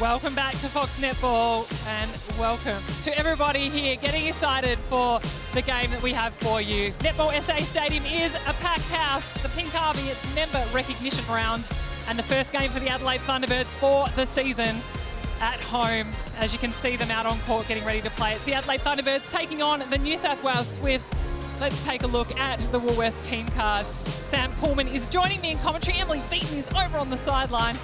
Welcome back to Fox Netball and welcome to everybody here getting excited for the game that we have for you. Netball SA Stadium is a packed house. The Pink Army, its member recognition round and the first game for the Adelaide Thunderbirds for the season at home. As you can see them out on court getting ready to play. It's the Adelaide Thunderbirds taking on the New South Wales Swifts. Let's take a look at the Woolworths team cards. Sam Pullman is joining me in commentary. Emily Beaton is over on the sideline.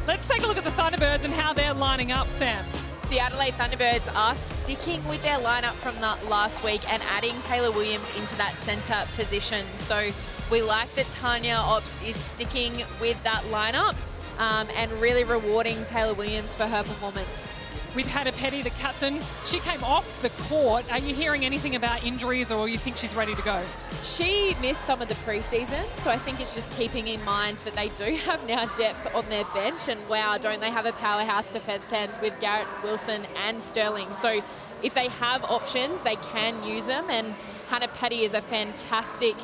Let's take a look at the Thunderbirds and how they're lining up, Sam. The Adelaide Thunderbirds are sticking with their lineup from the last week and adding Taylor Williams into that centre position. So we like that Tanya Obst is sticking with that lineup and really rewarding Taylor Williams for her performance. With Hannah Petty, the captain, she came off the court. Are you hearing anything about injuries or you think she's ready to go? She missed some of the preseason, so I think it's just keeping in mind that they do have now depth on their bench, and wow, don't they have a powerhouse defence end with Garrett Wilson and Sterling. So if they have options, they can use them, and Hannah Petty is a fantastic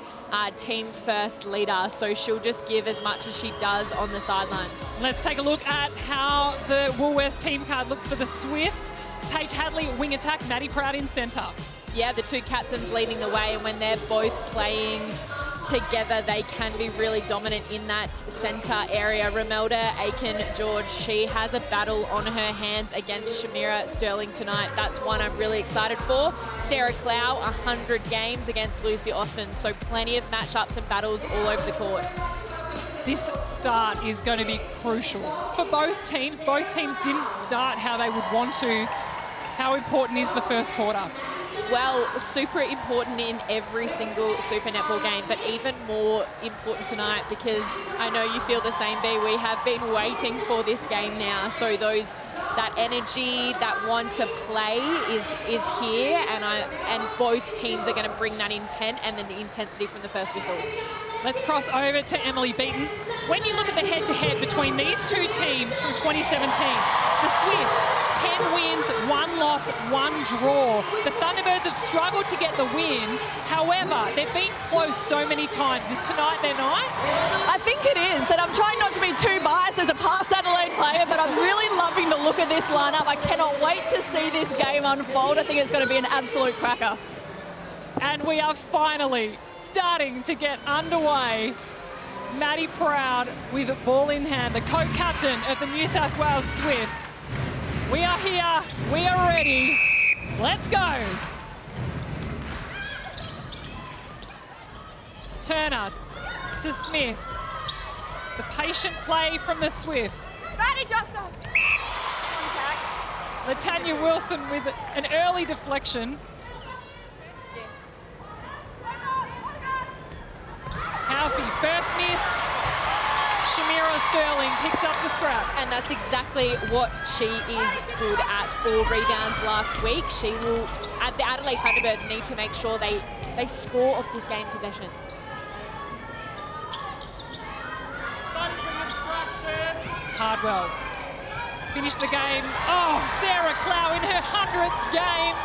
team first leader, so she'll just give as much as she does on the sideline. Let's take a look at how the Woolworths team card looks for the Swifts. Paige Hadley, wing attack, Maddie Proud in centre. Yeah, the two captains leading the way, and when they're both playing together, they can be really dominant in that centre area. Romelda Aiken-George, she has a battle on her hands against Shamira Sterling tonight. That's one I'm really excited for. Sarah Clow, 100 games against Lucy Austin, so plenty of matchups and battles all over the court. This start is going to be crucial for both teams. Both teams didn't start how they would want to. How important is the first quarter? Well, super important in every single Super Netball game, but even more important tonight because I know you feel the same, B. We have been waiting for this game now. So that energy, that want to play is here, and both teams are going to bring that intent and then the intensity from the first whistle. Let's cross over to Emily Beaton. When you look at the head-to-head between these two teams from 2017, the Swifts, 10 wins, 1 loss, 1 draw. The Thunderbirds have struggled to get the win. However, they've been close so many times. Is tonight their night? I think it is, and I'm trying not to be too biased as a past Adelaide player, but I'm really loving the look of this lineup. I cannot wait to see this game unfold. I think it's going to be an absolute cracker. And we are finally starting to get underway. Maddie Proud with a ball in hand, the co-captain of the New South Wales Swifts. We are here, we are ready, let's go. Turner to Smith. The patient play from the Swifts. Maddie Johnson. Latanya Wilson with an early deflection. Housby, first miss. Shamira Sterling picks up the scrap. And that's exactly what she is good at. 4 rebounds last week. She will, the Adelaide Thunderbirds need to make sure they score off this game possession. Hardwell finished the game. Oh, Sarah Clow in her 100th game.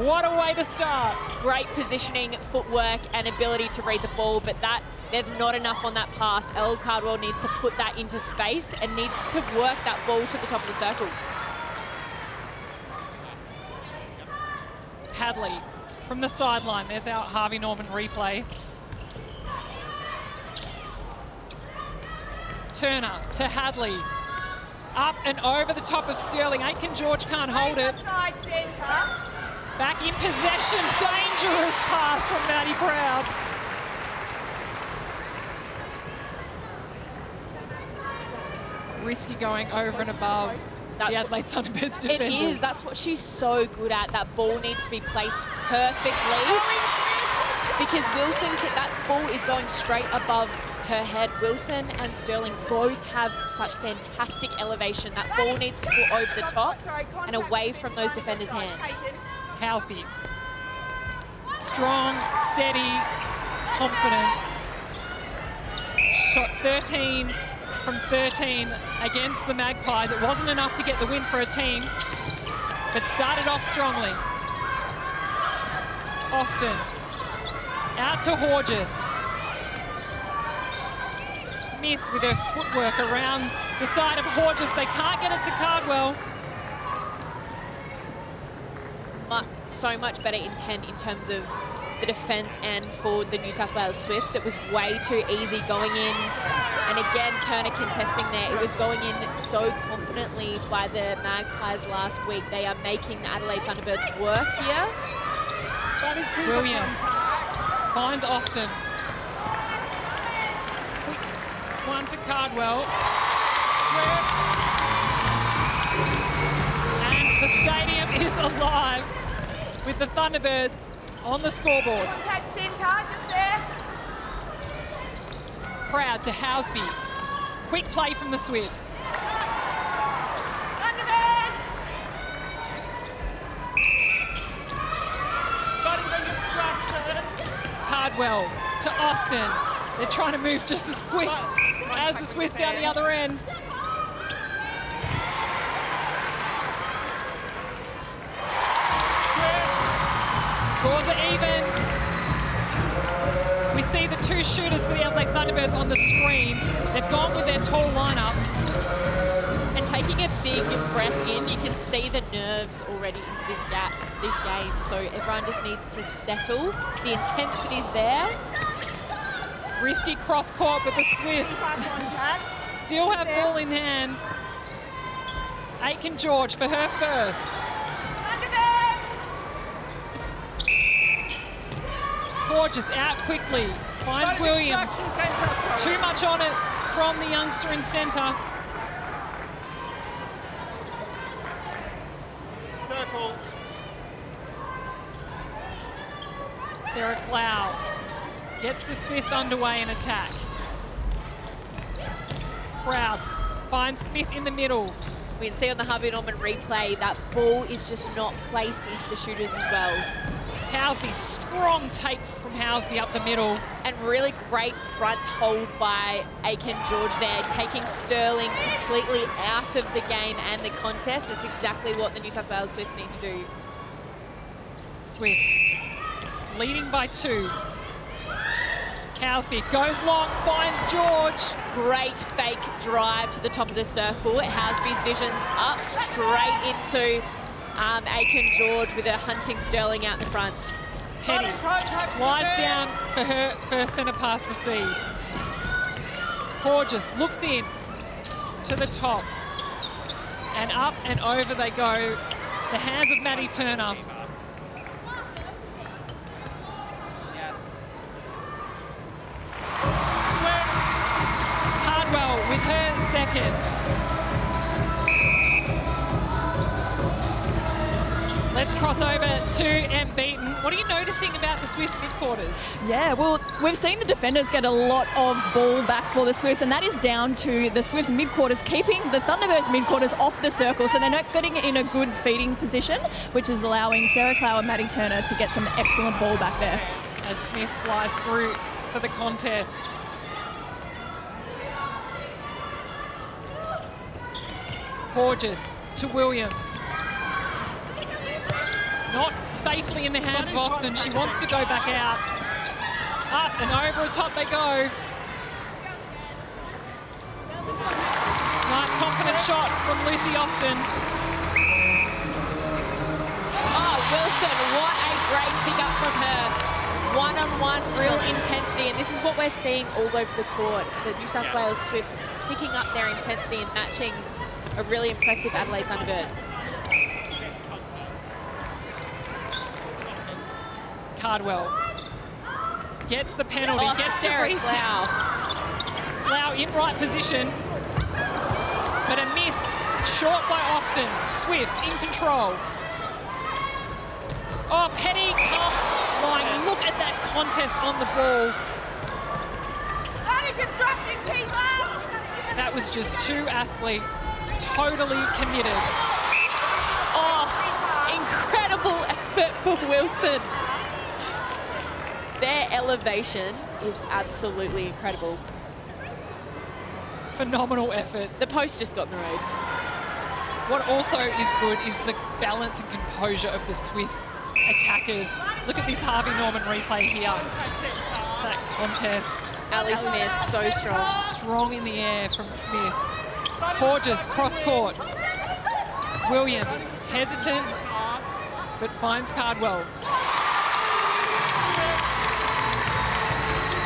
What a way to start. Great positioning, footwork, and ability to read the ball, but there's not enough on that pass. Elle Cardwell needs to put that into space and needs to work that ball to the top of the circle. Hadley from the sideline. There's our Harvey Norman replay. Turner to Hadley. Up and over the top of Sterling. Aiken-George can't hold it. Back in possession. Dangerous pass from Maddie Proud. Risky going over and above the Adelaide Thunderbirds defenders. It is. That's what she's so good at. That ball needs to be placed perfectly because Wilson, that ball is going straight above her head. Wilson and Sterling both have such fantastic elevation. That ball needs to go over the top and away from those defenders' hands. Housby. Strong, steady, confident. Shot 13 from 13 against the Magpies. It wasn't enough to get the win for a team, but started off strongly. Austin. Out to Horges. Smith with her footwork around the side of Horges. They can't get it to Cardwell. So much better intent in terms of the defence and for the New South Wales Swifts. It was way too easy going in. And again, Turner contesting there. It was going in so confidently by the Magpies last week. They are making the Adelaide Thunderbirds work here. Williams finds Austin. Quick one to Cardwell. And the stadium is alive with the Thunderbirds on the scoreboard. Contact centre, just there. Proud to Housby. Quick play from the Swifts. Thunderbirds! Got bring instruction. Cardwell to Austin. They're trying to move just as quick as the Swifts down the other end. Scores are even. We see the two shooters for the Adelaide Thunderbirds on the screen. They've gone with their tall lineup. And taking a big breath in, you can see the nerves already into this game. So everyone just needs to settle. The intensity's there. Risky cross court with the Swifts. Still have ball in hand. Aiken George for her first. Gorgeous out quickly. Finds Williams. Too much on it from the youngster in centre. Circle. Sarah Clow gets the Swifts underway in attack. Proud finds Smith in the middle. We can see on the Harvey Norman replay that ball is just not placed into the shooters as well. Housby, strong take from Housby up the middle. And really great front hold by Aiken George there, taking Sterling completely out of the game and the contest. It's exactly what the New South Wales Swifts need to do. Swifts leading by 2. Housby goes long, finds George. Great fake drive to the top of the circle. Housby's vision's up straight into Aiken George with a hunting Sterling out the front. Petty lies down for her first centre pass received. Horges looks in to the top. And up and over they go. The hands of Maddie Turner. Cardwell with her second. Let's cross over to M. Beaton. What are you noticing about the Swifts mid-quarters? Yeah, well, we've seen the defenders get a lot of ball back for the Swifts, and that is down to the Swifts mid-quarters keeping the Thunderbirds mid-quarters off the circle, so they're not getting in a good feeding position, which is allowing Sarah Clow and Maddie Turner to get some excellent ball back there. As Smith flies through for the contest. Horges to Williams. Not safely in the hands of Austin. She wants to go back out. Up and over the top they go. Nice confident shot from Lucy Austin. Oh, Wilson, what a great pickup from her. One-on-one, real intensity, and this is what we're seeing all over the court. The New South Wales Swifts picking up their intensity and matching a really impressive Adelaide Thunderbirds. Cardwell gets the penalty, gets Sarah to Clow. Clow in right position, but a miss short by Austin. Swifts in control. Oh, Petty comes flying. Look at that contest on the ball. That was just 2 athletes totally committed. Oh, incredible effort for Wilson. Their elevation is absolutely incredible. Phenomenal effort. The post just got in the road. What also is good is the balance and composure of the Swifts attackers. Look at this Harvey Norman replay here. That contest. Ali Smith, so strong. Strong in the air from Smith. Porges, cross court. Williams, hesitant, but finds Cardwell.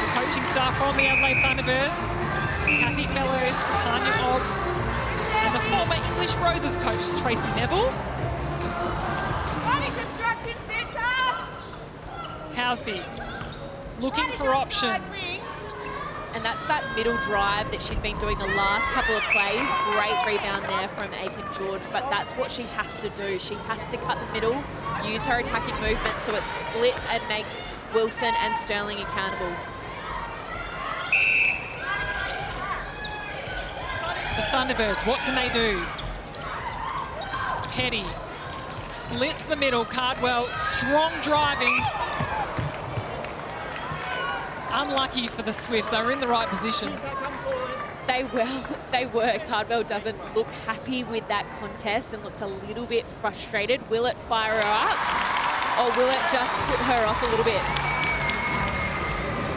The coaching staff from the Adelaide Thunderbirds, Kathy Fellows, Tanya Obst, and the former English Roses coach, Tracy Neville. Housby, looking for options. And that's that middle drive that she's been doing the last couple of plays. Great rebound there from Aiken George, but that's what she has to do. She has to cut the middle, use her attacking movement so it splits and makes Wilson and Sterling accountable. The Thunderbirds, what can they do? Petty splits the middle. Cardwell, strong driving. Unlucky for the Swifts. They were in the right position. They were. Cardwell doesn't look happy with that contest and looks a little bit frustrated. Will it fire her up or will it just put her off a little bit?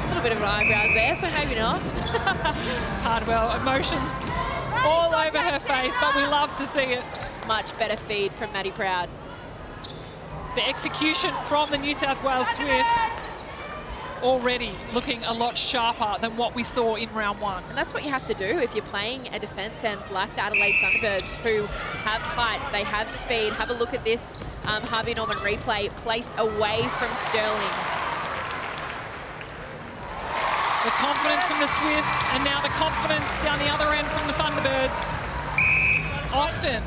A little bit of eyebrows there, so maybe not. Cardwell, emotions all over her face, but we love to see it. Much better feed from Maddie Proud. The execution from the New South Wales Swifts already looking a lot sharper than what we saw in round one. And that's what you have to do if you're playing a defence end like the Adelaide Thunderbirds, who have height, they have speed. Have a look at this Harvey Norman replay placed away from Sterling. The confidence from the Swifts, and now the confidence down the other end from the Thunderbirds. Austin,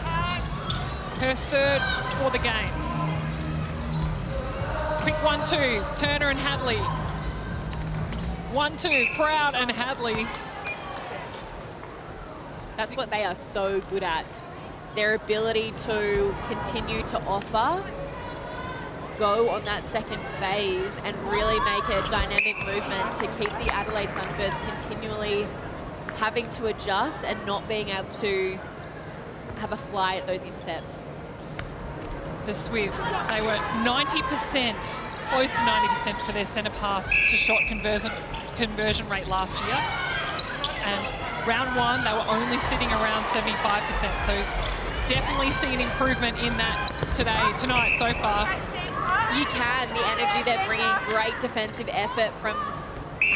her third for the game. Quick 1-2, Turner and Hadley. 1-2, Proud and Hadley. That's what they are so good at. Their ability to continue to offer, go on that second phase and really make a dynamic movement to keep the Adelaide Thunderbirds continually having to adjust and not being able to have a fly at those intercepts. The Swifts, they were 90%, close to 90% for their centre pass to shot conversion rate last year. And round one, they were only sitting around 75%. So definitely see an improvement in that tonight so far. You can, the energy they're bringing, great defensive effort from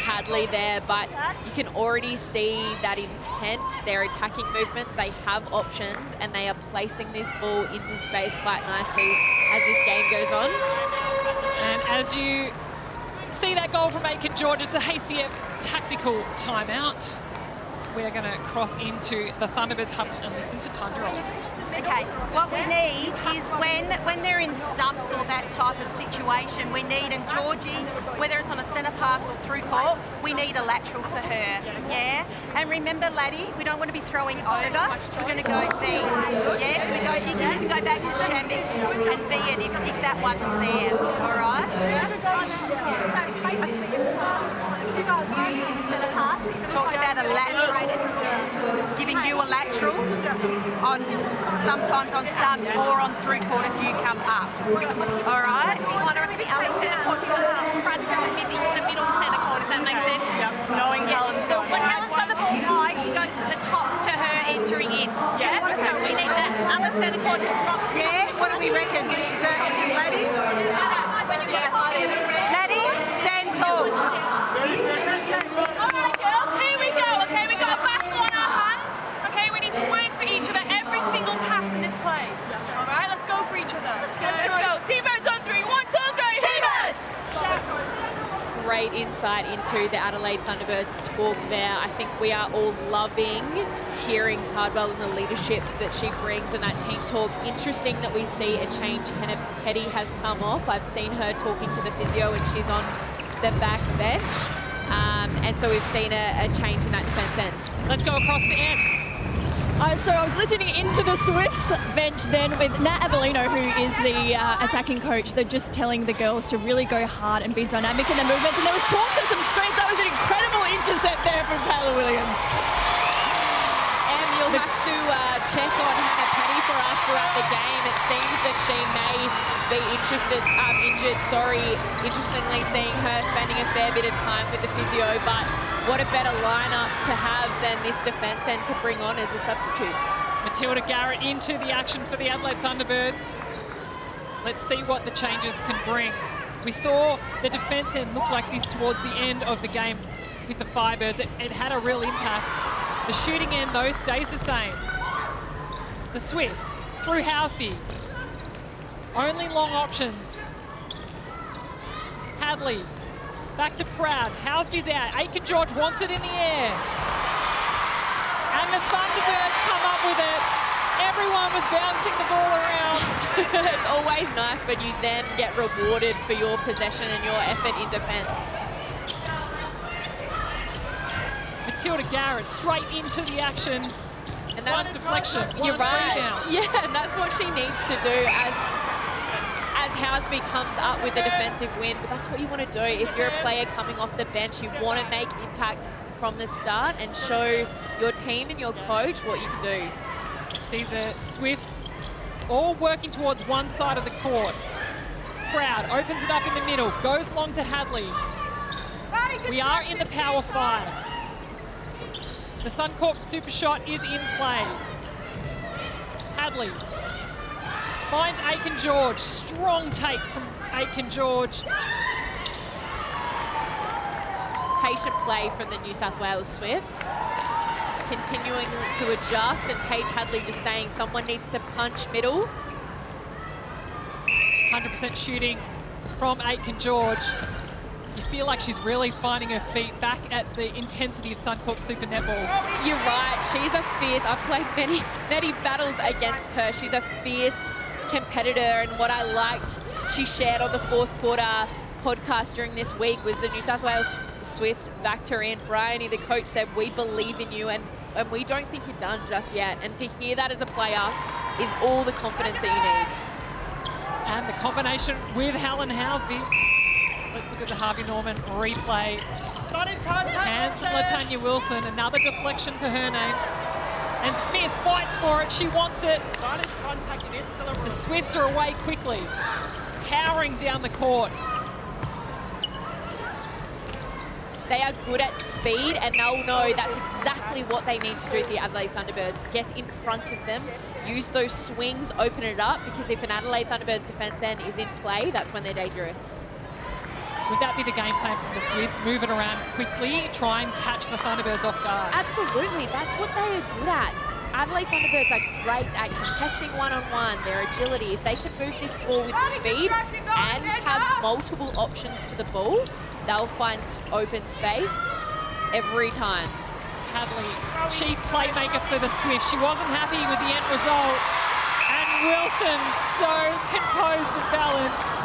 Hadley there, but you can already see that intent, their attacking movements, they have options and they are placing this ball into space quite nicely as this game goes on. And as you see that goal from Aiken George, it's a HCF tactical timeout. We are going to cross into the Thunderbirds huddle and listen to Tanya Obst. Okay, what we need is when they're in stumps or that type of situation, we need, and Georgie, whether it's on a centre pass or through court, we need a lateral for her, yeah? And remember, laddie, we don't want to be throwing over, we're going to go B's, yes? We go, you can go back to Shamik and B it if that one's there, all right? Talked about a lateral, giving you a lateral on sometimes on stumps or on through court if you come up. All right? We want to the other centre court drops in front of the middle centre court, if that makes sense. Knowing Helen's got When Helen's got the ball wide, she goes to the top to her entering in. Yeah? So we need that other centre court to drop. Yeah? What do we reckon? Is that Laddie? Laddie, stand tall. Alright girls, here we go. Okay, we got a battle on our hands. Okay, we need to work for each other every single pass in this play. Alright, let's go for each other. Let's go. T-Birds on 3, 1, 2, 3. T-Birds! Great insight into the Adelaide Thunderbirds talk there. I think we are all loving hearing Cardwell and the leadership that she brings in that team talk. Interesting that we see a change. Hannah Petty has come off. I've seen her talking to the physio and she's on the back bench. And so we've seen a change in that defence end. Let's go across to Anne. So I was listening into the Swifts bench then with Nat Avellino, who is the attacking coach. They're just telling the girls to really go hard and be dynamic in their movements. And there was talks of some screens. That was an incredible intercept there from Taylor Williams. Em, you'll have to check on Hannah Petty for us throughout the game. It seems that she may be injured. Interestingly, seeing her spending a fair bit of time with the physio, but what a better lineup to have than this defence end to bring on as a substitute. Matilda Garrett into the action for the Adelaide Thunderbirds. Let's see what the changes can bring. We saw the defence end look like this towards the end of the game with the Firebirds. It had a real impact. The shooting end, though, stays the same. The Swifts through Houseby. Only long options. Hadley back to Proud. Houseby's out. Aiken-George wants it in the air. And the Thunderbirds come up with it. Everyone was bouncing the ball around. It's always nice when you then get rewarded for your possession and your effort in defence. Matilda Garrett straight into the action. And that's one deflection. You're right. Rebound. Yeah, and that's what she needs to do as Houseby comes up with a defensive win. But that's what you want to do. If you're a player coming off the bench, you want to make impact from the start and show your team and your coach what you can do. See the Swifts all working towards one side of the court. Proud opens it up in the middle, goes long to Hadley. We are in the power 5. The Suncorp super shot is in play. Hadley finds Aiken-George. Strong take from Aiken-George. Patient play from the New South Wales Swifts. Continuing to adjust, and Paige Hadley just saying someone needs to punch middle. 100% shooting from Aiken-George. You feel like she's really finding her feet back at the intensity of Suncorp Super Netball. You're right, she's a fierce, I've played many battles against her. She's a fierce competitor, and what I liked she shared on the fourth quarter podcast during this week was the New South Wales Swifts backed her in. Bryony, the coach, said, we believe in you and we don't think you're done just yet. And to hear that as a player is all the confidence that you need. And the combination with Helen Houseby. Let's look at the Harvey Norman replay. Hands from LaTanya Wilson, another deflection to her name. And Smith fights for it, she wants it. The Swifts are away quickly, powering down the court. They are good at speed, and they'll know that's exactly what they need to do to the Adelaide Thunderbirds. Get in front of them, use those swings, open it up, because if an Adelaide Thunderbirds defence end is in play, that's when they're dangerous. Would that be the game plan from the Swifts? Move it around quickly, try and catch the Thunderbirds off guard. Absolutely, that's what they are good at. Adelaide Thunderbirds are great at contesting one-on-one, their agility. If they can move this ball with speed and have multiple options to the ball, they'll find open space every time. Hadley, chief playmaker for the Swifts. She wasn't happy with the end result. And Wilson, so composed and balanced.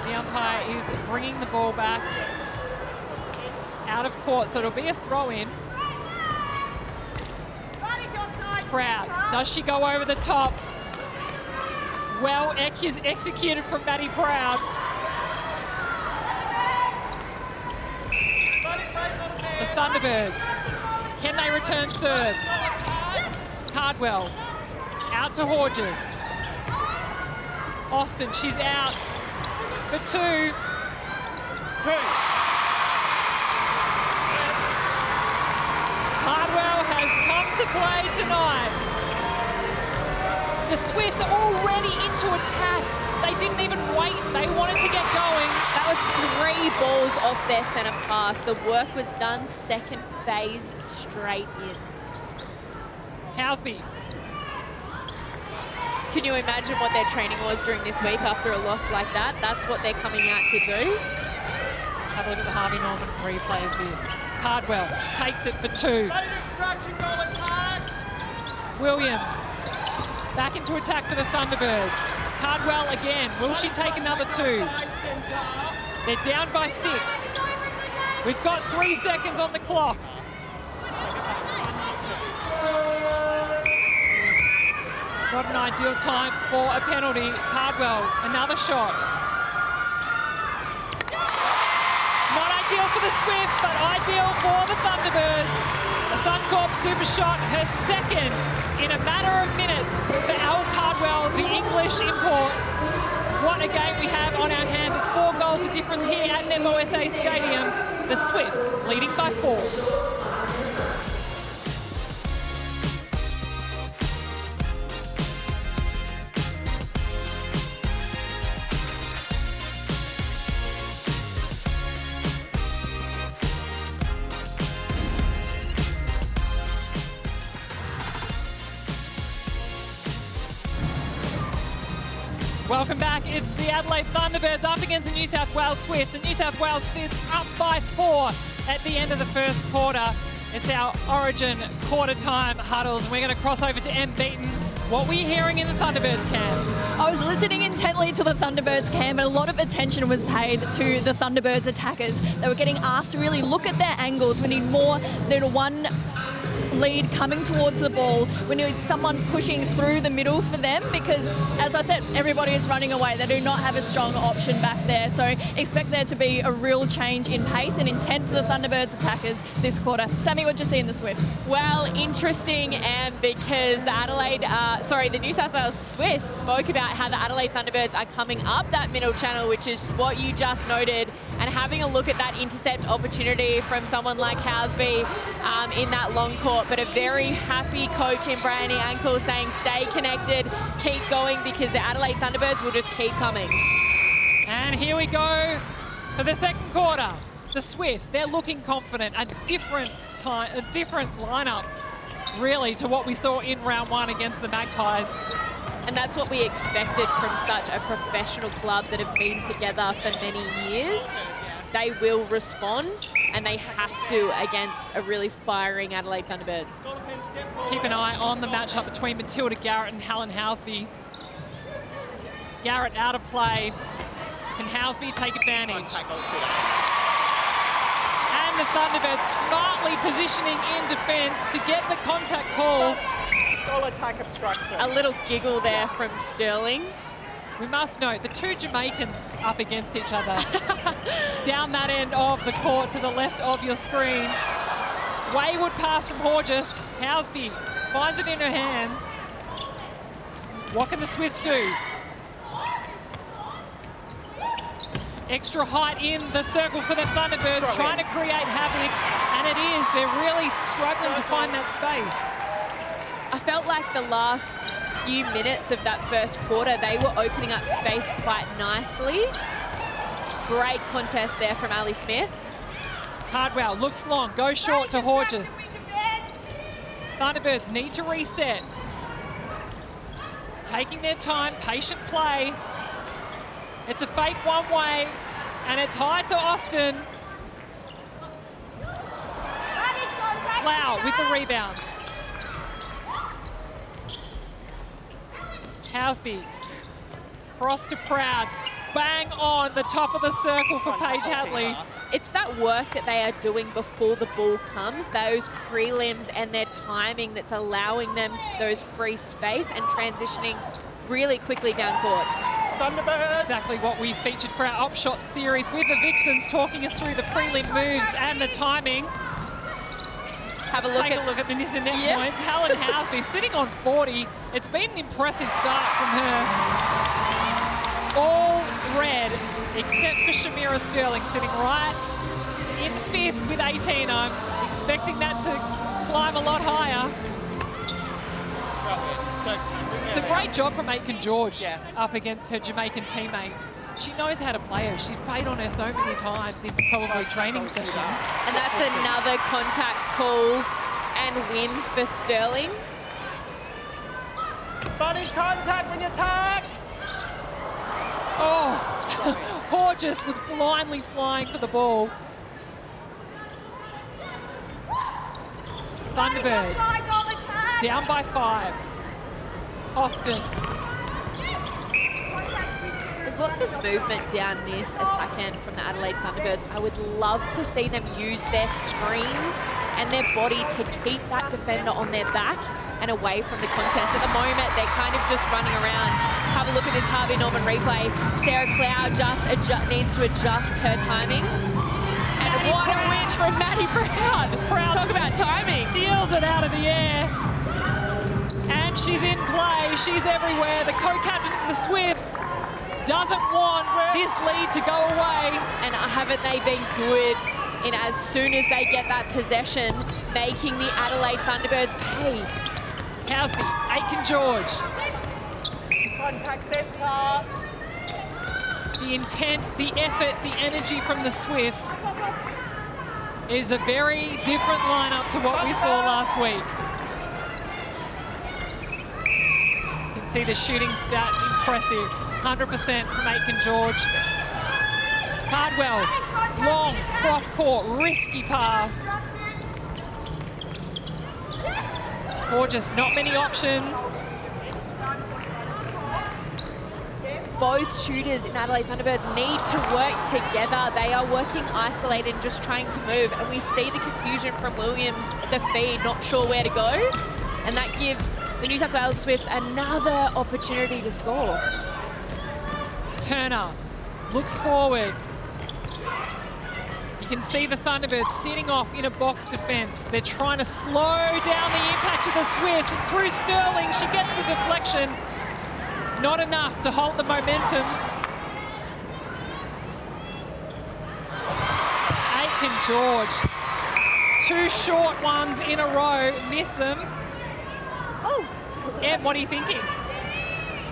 The umpire is bringing the ball back out of court, so it'll be a throw-in. Proud. Does she go over the top? Well executed from Maddie Proud. The Thunderbirds. Can they return serve? Cardwell. Out to Horges. Austin, she's out for 2. Cardwell has come to play tonight. The Swifts are already into attack. They didn't even wait. They wanted to get going. That was 3 balls off their centre pass. The work was done, second phase straight in. Houseby. Can you imagine what their training was during this week after a loss like that? That's what they're coming out to do. Have a look at the Harvey Norman replay of this. Cardwell takes it for 2. Williams back into attack for the Thunderbirds. Cardwell again. Will she take another 2? They're down by 6. We've got 3 seconds on the clock. Not an ideal time for a penalty. Cardwell, another shot. Not ideal for the Swifts, but ideal for the Thunderbirds. A Suncorp super shot, her second in a matter of minutes. well, the English import. What a game we have on our hands. It's 4 goals of difference here at Netball SA Stadium. The Swifts leading by 4. Welcome back. It's the Adelaide Thunderbirds up against the New South Wales Swifts. The New South Wales Swifts up by 4 at the end of the first quarter. It's our Origin quarter time huddles, and we're going to cross over to M. Beaton. What were you hearing in the Thunderbirds camp? I was listening intently to the Thunderbirds camp, and a lot of attention was paid to the Thunderbirds attackers. They were getting asked to really look at their angles. We need more than one lead coming towards the ball. We need someone pushing through the middle for them because, as I said, everybody is running away. They do not have a strong option back there. So expect there to be a real change in pace and intent for the Thunderbirds attackers this quarter. Sammy, what did you see in the Swifts? Well, interesting, and because the New South Wales Swifts spoke about how the Adelaide Thunderbirds are coming up that middle channel, which is what you just noted, and having a look at that intercept opportunity from someone like Housby in that long court. But a very happy coach in Brandy Ankle saying stay connected, keep going, because the Adelaide Thunderbirds will just keep coming. And here we go for the second quarter. The Swifts, they're looking confident. A different lineup, really, to what we saw in round 1 against the Magpies. And that's what we expected from such a professional club that have been together for many years. They will respond, and they have to against a really firing Adelaide Thunderbirds. Keep an eye on the matchup between Matilda Garrett and Helen Housby. Garrett out of play. Can Housby take advantage? And the Thunderbirds smartly positioning in defence to get the contact call. Goal attack obstruction. A little giggle there from Sterling. We must note the 2 Jamaicans up against each other. Down that end of the court to the left of your screen. Wayward pass from Horges. Housby finds it in her hands. What can the Swifts do? Extra height in the circle for the Thunderbirds, trying to create havoc, and it is. They're really struggling to find that space. I felt like the last few minutes of that first quarter, they were opening up space quite nicely. Great contest there from Ali Smith. Hardwell looks long, goes short to Horges. Thunderbirds need to reset. Taking their time, patient play. It's a fake one way, and it's high to Austin. Plow with the rebound. Housby, cross to Proud, bang on the top of the circle for Paige Hadley. It's that work that they are doing before the ball comes, those prelims and their timing that's allowing them those free space and transitioning really quickly down court. Thunderbirds! Exactly what we featured for our Upshot series with the Vixens, talking us through the prelim moves and the timing. Have a Take a look at the Nissa net points. Helen Housby sitting on 40. It's been an impressive start from her. All red, except for Shamira Sterling, sitting right in 5th with 18. I'm expecting that to climb a lot higher. It's a great job from Aitken George up against her Jamaican teammate. She knows how to play her. She's played on her so many times in probably training sessions. And that's another contact call and win for Sterling. Buddy's contact when you attack! Oh, Horges was blindly flying for the ball. Thunderbirds down by 5. Austin. There's lots of movement down this attack end from the Adelaide Thunderbirds. I would love to see them use their screens and their body to keep that defender on their back and away from the contest. At the moment, they're kind of just running around. Have a look at this Harvey Norman replay. Sarah Clow just needs to adjust her timing. And what a win from Maddie Proud. Proud Talk about timing. Deals it out of the air. And She's in play. She's everywhere. The co-captain of the Swifts doesn't want this lead to go away. And haven't they been good in as soon as they get that possession, making the Adelaide Thunderbirds pay? Housby, Aitken-George. Contact centre. The intent, the effort, the energy from the Swifts is a very different lineup to what we saw last week. You can see the shooting stats, impressive. 100% from Aitken-George. Cardwell, long, cross-court, risky pass. Gorgeous, not many options. Both shooters in Adelaide Thunderbirds need to work together. They are working isolated and just trying to move. And we see the confusion from Williams at the feed, not sure where to go. And that gives the New South Wales Swifts another opportunity to score. Turner looks forward. You can see the Thunderbirds sitting off in a box defence. They're trying to slow down the impact of the Swifts. And through Sterling, she gets the deflection. Not enough to halt the momentum. Aitken-George. Two short ones in a row. Miss them. Oh. Em, what are you thinking?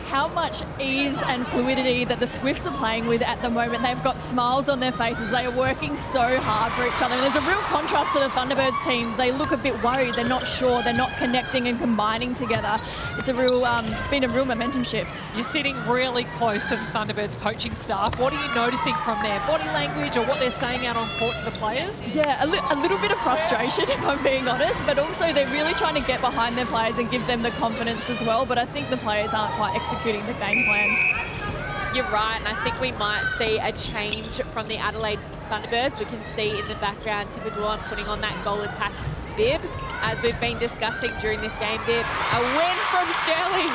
How much ease and fluidity that the Swifts are playing with at the moment. They've got smiles on their faces. They are working so hard for each other. And there's a real contrast to the Thunderbirds team. They look a bit worried. They're not sure. They're not connecting and combining together. It's a real, been a real momentum shift. You're sitting really close to the Thunderbirds coaching staff. What are you noticing from their body language or what they're saying out on court to the players? Yeah, a little bit of frustration, if I'm being honest, but also they're really trying to get behind their players and give them the confidence as well. But I think the players aren't quite executing the game plan. You're right, and I think we might see a change from the Adelaide Thunderbirds. We can see in the background Thibodeau putting on that goal attack bib, as we've been discussing during this game bib. A win from Sterling.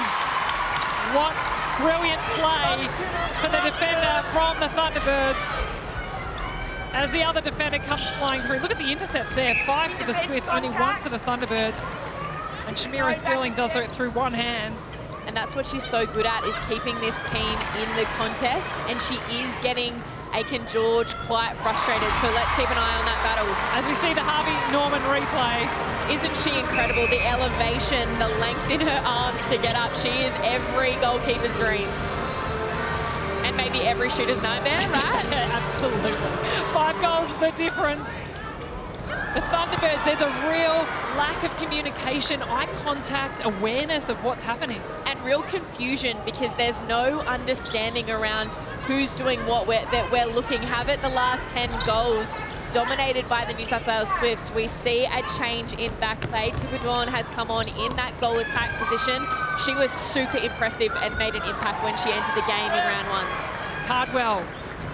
What brilliant play for the defender from the Thunderbirds. As the other defender comes flying through. Look at the intercepts there. 5 for the Swifts, only 1 for the Thunderbirds. And Shamira Sterling does it through one hand. And that's what she's so good at, is keeping this team in the contest. And she is getting Aitken-George quite frustrated. So let's keep an eye on that battle. As we see the Harvey Norman replay. Isn't she incredible? The elevation, the length in her arms to get up. She is every goalkeeper's dream. And maybe every shooter's nightmare, right? Yeah, absolutely. 5 goals the difference. The Thunderbirds, there's a real lack of communication, eye contact, awareness of what's happening. And real confusion, because there's no understanding around who's doing what. That we're looking. Have it the last 10 goals dominated by the New South Wales Swifts. We see a change in back play. Thibodeau has come on in that goal attack position. She was super impressive and made an impact when she entered the game in round 1. Cardwell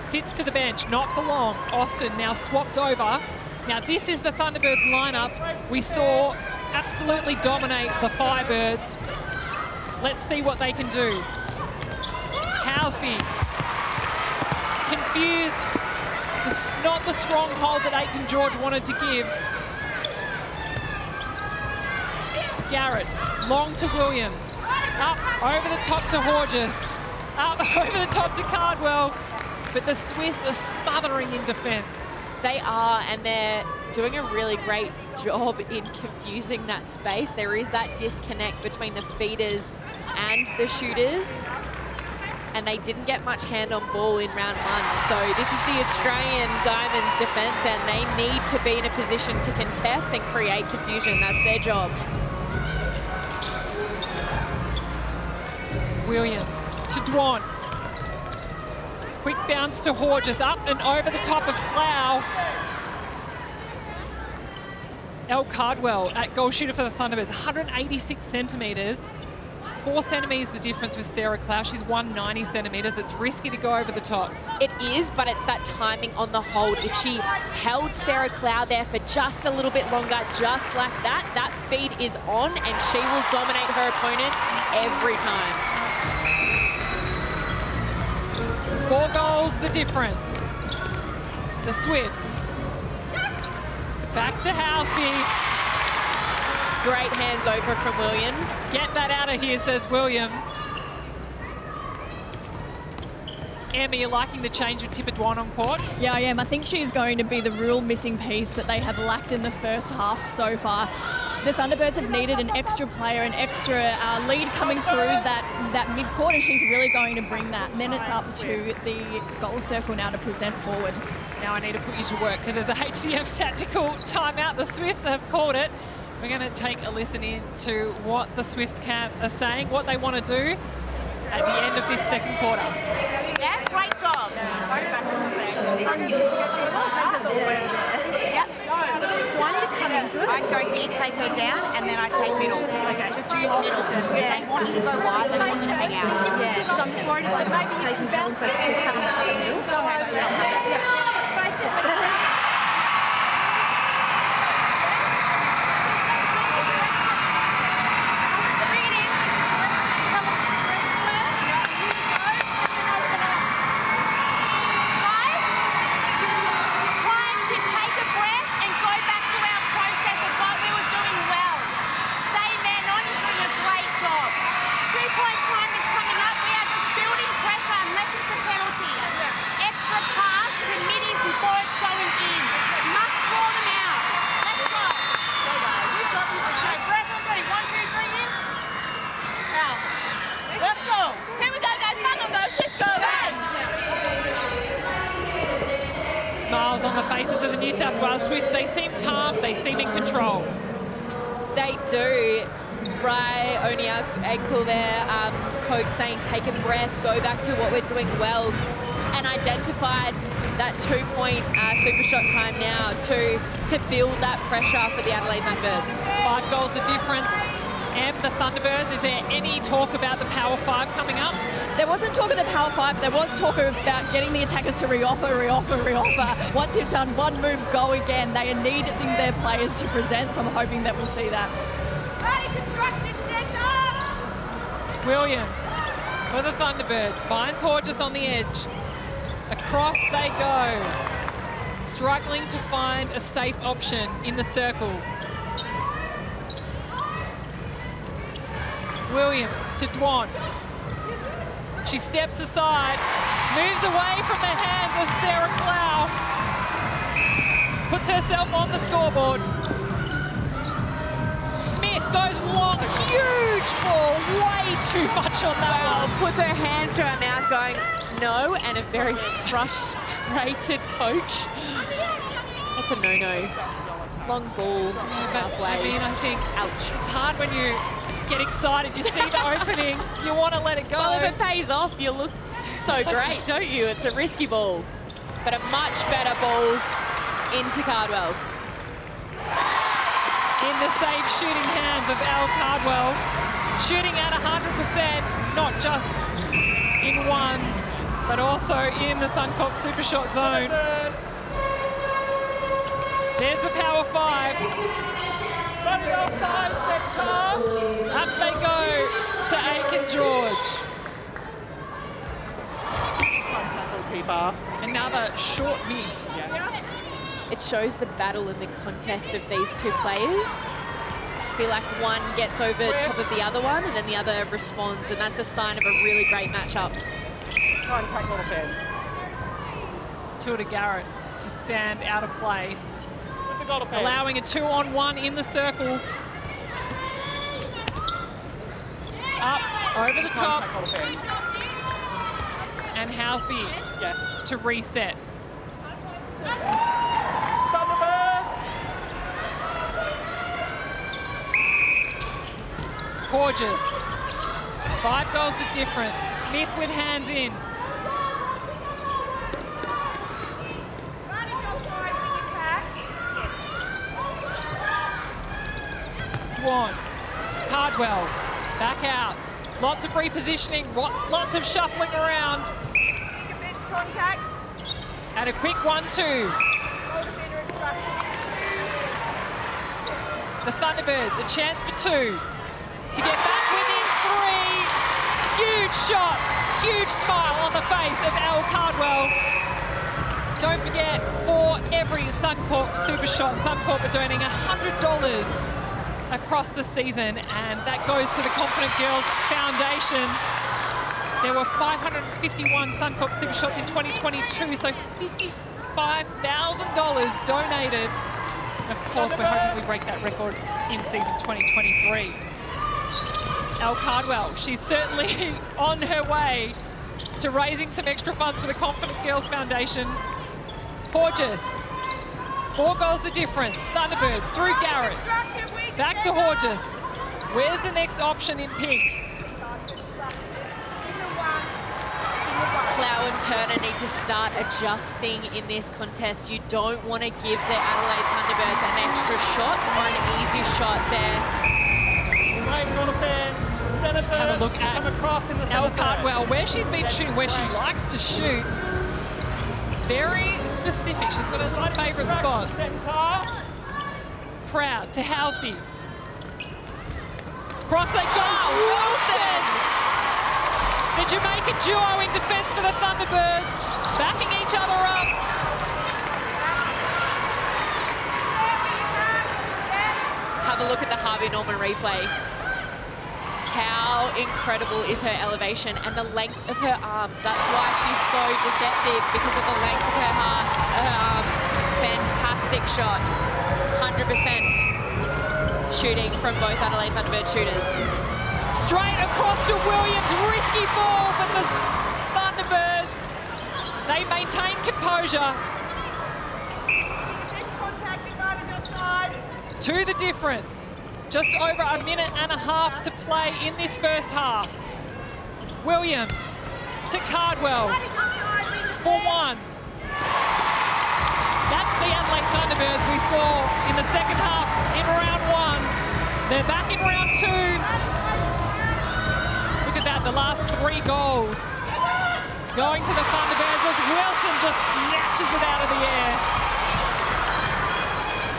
sits to the bench, not for long. Austin now swapped over. Now this is the Thunderbirds lineup we saw absolutely dominate the Firebirds. Let's see what they can do. Housby, confused. It's not the stronghold that Aitken-George wanted to give. Garrett, long to Williams. Up, over the top to Horges. Up, over the top to Cardwell. But the Swifts are smothering in defence. They are, and they're doing a really great job in confusing that space. There is that disconnect between the feeders and the shooters, and they didn't get much hand on ball in round 1. So this is the Australian Diamonds defence, and they need to be in a position to contest and create confusion. That's their job. Williams to Dwan. Quick bounce to Horges, up and over the top of Clow. Elle Cardwell at goal shooter for the Thunderbirds, 186 centimetres. 4 centimetres the difference with Sarah Clow. She's 190 centimetres. It's risky to go over the top. It is, but it's that timing on the hold. If she held Sarah Clow there for just a little bit longer, just like that, that feed is on and she will dominate her opponent every time. 4 goals the difference. The Swifts. Back to Housby. Great hands over from Williams. Get that out of here, says Williams. Emma, you liking the change with Tipper Dwan on court? Yeah, I am. I think she's going to be the real missing piece that they have lacked in the first half so far. The Thunderbirds have needed an extra player, an extra lead coming through that mid-court, and she's really going to bring that. And then it's up to the goal circle now to present forward. Now I need to put you to work because there's a HCF tactical timeout. The Swifts have called it. We're going to take a listen in to what the Swifts camp are saying, what they want to do at the end of this second quarter. Yeah, great job. Yep. So I need to come in. I go here, take her down, and then I take middle. Okay. Just use middle. Because they want you to go wide, they want you to hang out. Yeah. So I'm just worried about maybe taking down so she's coming up the middle. Okay, she's not. On the faces of the New South Wales Swifts, they seem calm, they seem in control. They do. Rai Oniakul there, coach saying take a breath, go back to what we're doing well, and identified that 2-point super shot time now to build that pressure for the Adelaide Thunderbirds. 5 goals the difference. The Thunderbirds, is there any talk about the Power 5 coming up? There wasn't talk of the Power 5, there was talk about getting the attackers to reoffer. Once you've done one move, go again. They are needing their players to present, so I'm hoping that we'll see that. Williams for the Thunderbirds, finds Hodges on the edge. Across they go, struggling to find a safe option in the circle. Williams to Dwan. She steps aside, moves away from the hands of Sarah Clow, puts herself on the scoreboard. Smith goes long, huge ball, way too much on that one. Puts her hands to her mouth going, no, and a very frustrated coach. That's a no-no. Long ball, halfway. I mean, I think ouch. It's hard when you get excited, you see the opening, you want to let it go. Well, if it pays off, you look so great, don't you? It's a risky ball, but a much better ball into Cardwell. In the safe shooting hands of Elle Cardwell, shooting at 100%, not just in one, but also in the Suncorp Super Shot zone. There's the Power 5. Up they go to Aiken George. Another short miss. It shows the battle and the contest of these two players. I feel like one gets over top of the other one and then the other responds, and that's a sign of a really great matchup. Contact on offence. Tilda Garrett to stand out of play. Offense. Allowing a 2-on-1 in the circle. Up, over the top. And Housby to reset. Gorgeous. 5 goals the difference. Smith with hands in. Cardwell, back out. Lots of repositioning, lots of shuffling around. Contact. And a quick 1-2. The Thunderbirds, a chance for 2. To get back within 3. Huge shot, huge smile on the face of Elle Cardwell. Don't forget, for every Suncorp Super Shot, Suncorp are donating $100 across the season, and that goes to the Confident Girls Foundation. There were 551 Suncorp Super Shots in 2022, so $55,000 donated. Of course, we're hoping we break that record in season 2023. Elle Cardwell, she's certainly on her way to raising some extra funds for the Confident Girls Foundation. Horges, 4 goals the difference. Thunderbirds through Garrett. Back to Horges. Where's the next option in pink? Clow and Turner need to start adjusting in this contest. You don't want to give the Adelaide Thunderbirds an extra shot or an easy shot there. Have a look at Elle Cardwell, where she's been shooting, where she likes to shoot. Very specific. She's got a little favourite spot. Proud to Housby. Cross they go. Wilson! The Jamaican duo in defence for the Thunderbirds, backing each other up. Have a look at the Harvey Norman replay. How incredible is her elevation and the length of her arms. That's why she's so deceptive, because of the length of her arms. Fantastic shot. 100% shooting from both Adelaide Thunderbird shooters. Straight across to Williams, risky ball, but the Thunderbirds, they maintain composure. To the difference. Just over a minute and a half to play in this first half. Williams to Cardwell for 1. That's the Adelaide Thunderbirds we saw in the second half in round 1. They're back in round 2. Look at that, the last 3 goals going to the Thunderbirds as Wilson just snatches it out of the air.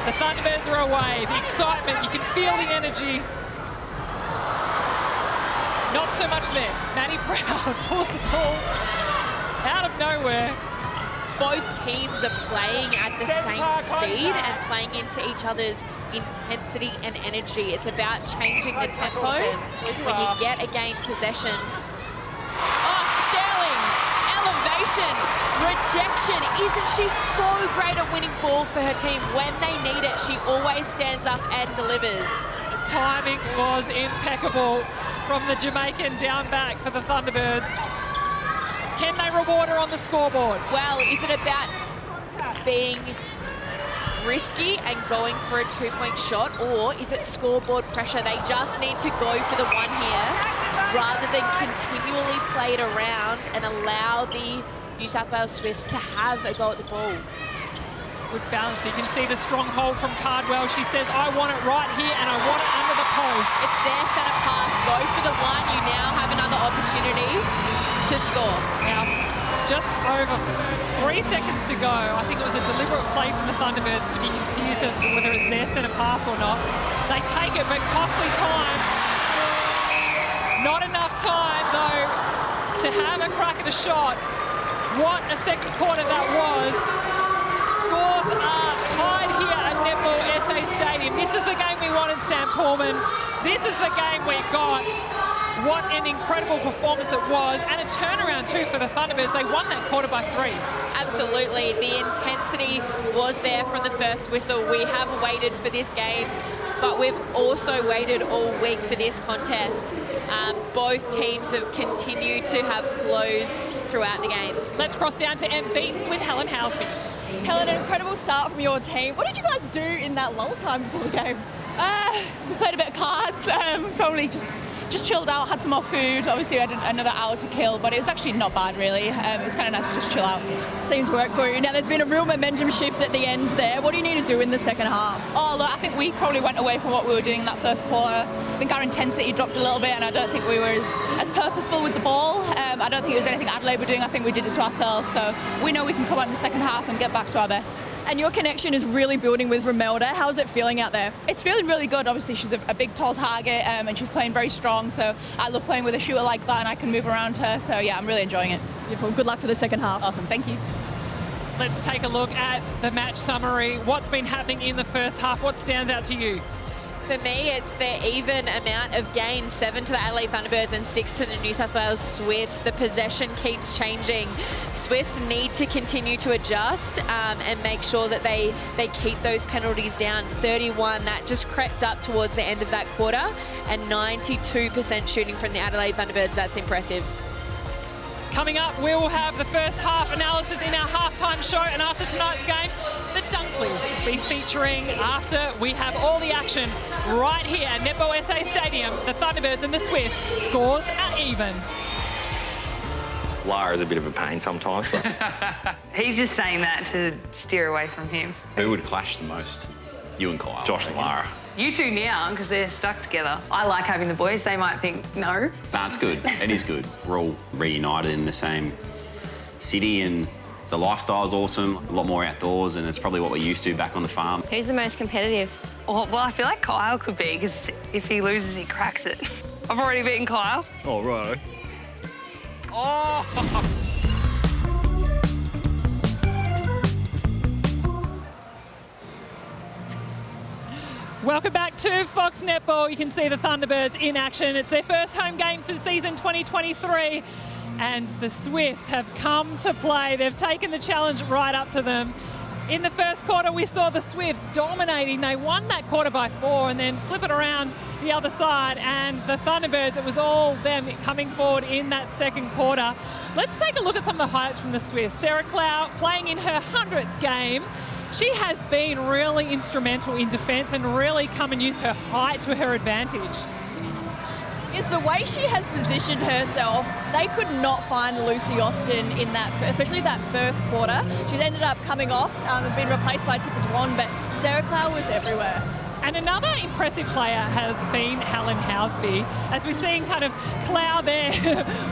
The Thunderbirds are away. The excitement, you can feel the energy. Not so much there. Maddie Proud pulls the ball out of nowhere. Both teams are playing at the same speed and playing into each other's intensity and energy. It's about changing the tempo when you get a game possession. Oh, Sterling, elevation, rejection. Isn't she so great at winning ball for her team? When they need it, she always stands up and delivers. Timing was impeccable from the Jamaican down back for the Thunderbirds. Can they reward her on the scoreboard? Well, is it about being risky and going for a 2-point shot, or is it scoreboard pressure? They just need to go for the 1 here rather than continually play it around and allow the New South Wales Swifts to have a go at the ball. Good balance. You can see the strong hold from Cardwell. She says, I want it right here and I want it under the post. It's their centre pass. Go for the 1. You now have another opportunity to score. Now, just over 3 seconds to go. I think it was a deliberate play from the Thunderbirds to be confused as to whether it's their centre pass or not. They take it, but costly times. Not enough time, though, to have a crack at a shot. What a second quarter that was. Scores are tied here at Netball SA Stadium. This is the game we wanted, Sam Pullman. This is the game we got. What an incredible performance it was, and a turnaround too for the Thunderbirds. They won that quarter by 3. Absolutely, the intensity was there from the first whistle. We have waited for this game, but we've also waited all week for this contest. Both teams have continued to have flows throughout the game. Let's cross down to Beaton with Helen Housby. Helen, an incredible start from your team. What did you guys do in that lull time before the game? We played a bit of cards, probably just chilled out, had some more food. Obviously, we had another hour to kill, but it was actually not bad, really. It was kind of nice to just chill out. Seems to work for you. Now, there's been a real momentum shift at the end there. What do you need to do in the second half? Oh, look, I think we probably went away from what we were doing in that first quarter. I think our intensity dropped a little bit, and I don't think we were as purposeful with the ball. I don't think it was anything Adelaide were doing. I think we did it to ourselves. So we know we can come out in the second half and get back to our best. And your connection is really building with Romelda. How's it feeling out there? It's feeling really good. Obviously, she's a big, tall target, and she's playing very strong. So I love playing with a shooter like that, and I can move around her. So yeah, I'm really enjoying it. Beautiful. Good luck for the second half. Awesome. Thank you. Let's take a look at the match summary. What's been happening in the first half? What stands out to you? For me, it's the even amount of gains, 7 to the Adelaide Thunderbirds and 6 to the New South Wales Swifts. The possession keeps changing. Swifts need to continue to adjust and make sure that they keep those penalties down. 31, that just crept up towards the end of that quarter, and 92% shooting from the Adelaide Thunderbirds. That's impressive. Coming up, we will have the first half analysis in our halftime show, and after tonight's game, the Dunklers will be featuring after we have all the action right here at Netball SA Stadium. The Thunderbirds and the Swifts, scores are even. Lara's a bit of a pain sometimes. He's just saying that to steer away from him. Who would clash the most? You and Kyle. Josh and Lara. You two now, because they're stuck together. I like having the boys. They might think no. Nah, it's good. It is good. We're all reunited in the same city, and the lifestyle's awesome. A lot more outdoors, and it's probably what we're used to back on the farm. Who's the most competitive? Oh, well, I feel like Kyle could be, because if he loses, he cracks it. I've already beaten Kyle. Oh, right. Welcome back to Fox Netball. You can see the Thunderbirds in action. It's their first home game for season 2023, and the Swifts have come to play. They've taken the challenge right up to them. In the first quarter, we saw the Swifts dominating. They won that quarter by 4 and then flip it around the other side, and the Thunderbirds, it was all them coming forward in that second quarter. Let's take a look at some of the highlights from the Swifts. Sarah Clow playing in her 100th game. She has been really instrumental in defence and really come and used her height to her advantage. Is the way she has positioned herself. They could not find Lucy Austin in that, especially that first quarter. She's ended up coming off and been replaced by Tipper Dwan, but Sarah Clow was everywhere. And another impressive player has been Helen Housby. As we're seeing kind of Clow there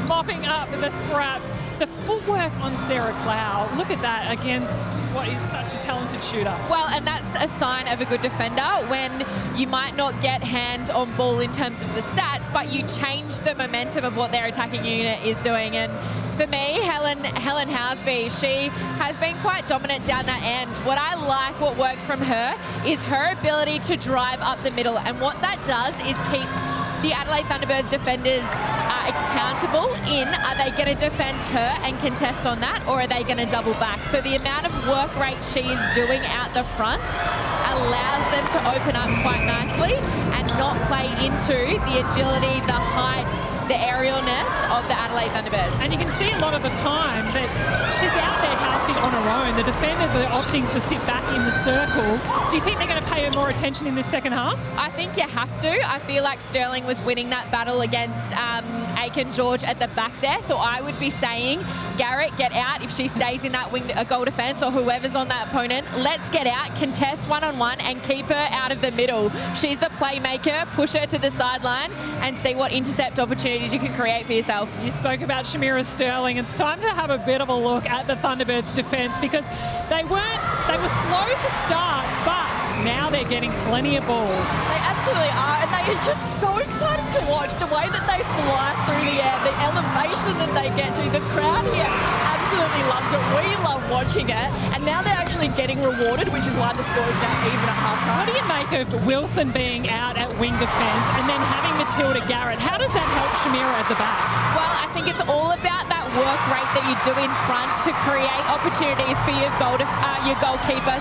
mopping up the scraps. The footwork on Sarah Clow, look at that against what is such a talented shooter. Well, and that's a sign of a good defender when you might not get hand on ball in terms of the stats, but you change the momentum of what their attacking unit is doing. And for me, Helen Housby, she has been quite dominant down that end. What I like, what works from her, is her ability to drive up the middle. And what that does is keeps the Adelaide Thunderbirds defenders accountable in, are they going to defend her and contest on that, or are they going to double back? So the amount of work rate she is doing out the front allows them to open up quite nicely and not play into the agility, the height, the aerialness of the Adelaide Thunderbirds. And you can see a lot of the time that she's out there, Housby, on her own. The defenders are opting to sit back in the circle. Do you think they're going to pay her more attention in this second half? I think you have to. I feel like Sterling was winning that battle against Aiken George at the back there. So I would be saying, Garrett, get out if she stays in that wing goal defence, or whoever's on that opponent. Let's get out, contest one-on-one and keep her out of the middle. She's the playmaker. Push her to the sideline and see what intercept opportunities you can create for yourself. You spoke about Shamira Sterling. It's time to have a bit of a look at the Thunderbirds' defence, because they were slow to start, but now they're getting plenty of ball. They absolutely are, and they are just so exciting to watch. The way that they fly through the air, the elevation that they get to. The crowd here absolutely loves it. We love watching it, and now they're actually getting rewarded, which is why the score is now even at halftime. What do you make of Wilson being out at wing defence and then having Matilda Garrett? How does that help Shamira at the back? Well, I think it's all about that work rate that you do in front to create opportunities for your goalkeeper,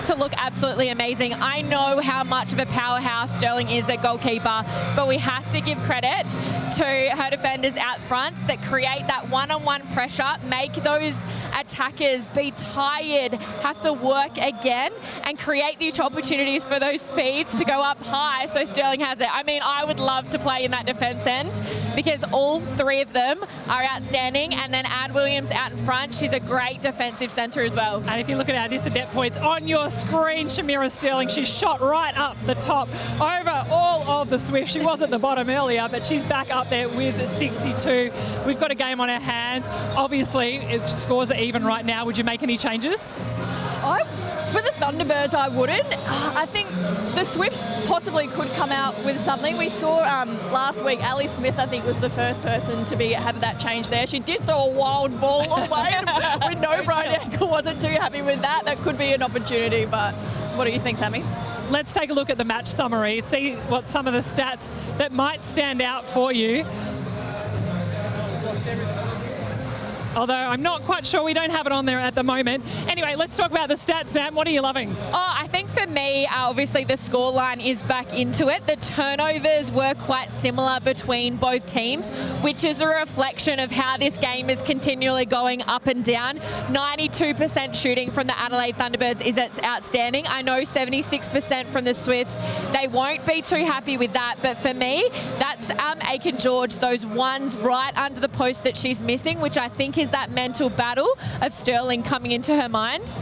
to look absolutely amazing. I know how much of a powerhouse Sterling is at goalkeeper, but we have to give credit to her defenders out front that create that one-on-one pressure, make those attackers be tired, have to work again, and create these opportunities for those feeds to go up high so Sterling has it. I mean, I would love to play in that defence end because all three of them are outstanding, and then Ad Williams out in front. She's a great defensive centre as well. And if you look at our net points on your screen, Shamira Sterling, she's shot right up the top over all of the Swifts. She was at the bottom earlier, but she's back up there with 62. We've got a game on our hands. Obviously, scores are even right now. Would you make any changes? For the Thunderbirds, I wouldn't. I think the Swifts possibly could come out with something. We saw last week, Ali Smith, I think, was the first person to have that change there. She did throw a wild ball away. We know Brian Ankle wasn't too happy with that. That could be an opportunity, but what do you think, Sammy? let's take a look at the match summary, see what some of the stats that might stand out for you. Although I'm not quite sure, we don't have it on there at the moment. Anyway, let's talk about the stats, Sam. What are you loving? Oh, I think for me, obviously the scoreline is back into it. The turnovers were quite similar between both teams, which is a reflection of how this game is continually going up and down. 92% shooting from the Adelaide Thunderbirds is outstanding. I know 76% from the Swifts. They won't be too happy with that, but for me, that's Aiken George, those ones right under the post that she's missing, which I think is that mental battle of Sterling coming into her mind.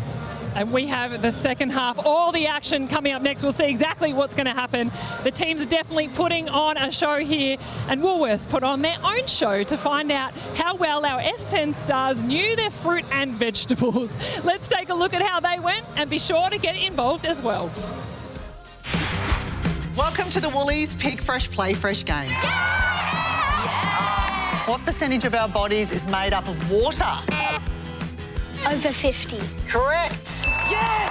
And we have the second half, all the action coming up next. We'll see exactly what's going to happen. The teams are definitely putting on a show here, and Woolworths put on their own show to find out how well our S10 stars knew their fruit and vegetables. Let's take a look at how they went and be sure to get involved as well. Welcome to the Woolies Pick Fresh, Play Fresh game. What percentage of our bodies is made up of water? Over 50. Correct. Yes!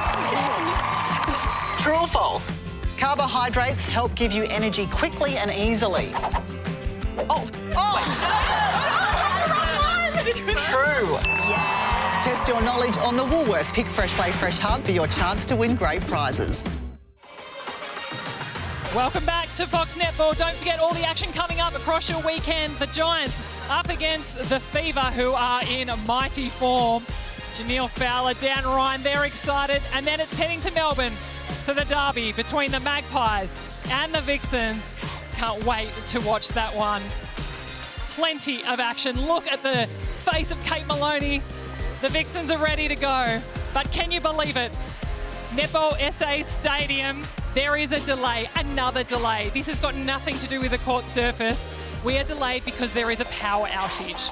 True or false? Carbohydrates help give you energy quickly and easily. True. Yeah. Test your knowledge on the Woolworths Pick Fresh, Play Fresh Hub for your chance to win great prizes. Welcome back to Fox Netball. Don't forget all the action coming up across your weekend. The Giants up against the Fever, who are in mighty form. Janelle Fowler, Dan Ryan, they're excited. And then it's heading to Melbourne for the derby between the Magpies and the Vixens. Can't wait to watch that one. Plenty of action. Look at the face of Kate Maloney. The Vixens are ready to go. But can you believe it? Netball SA Stadium, there is a delay, another delay. This has got nothing to do with the court surface. We are delayed because there is a power outage.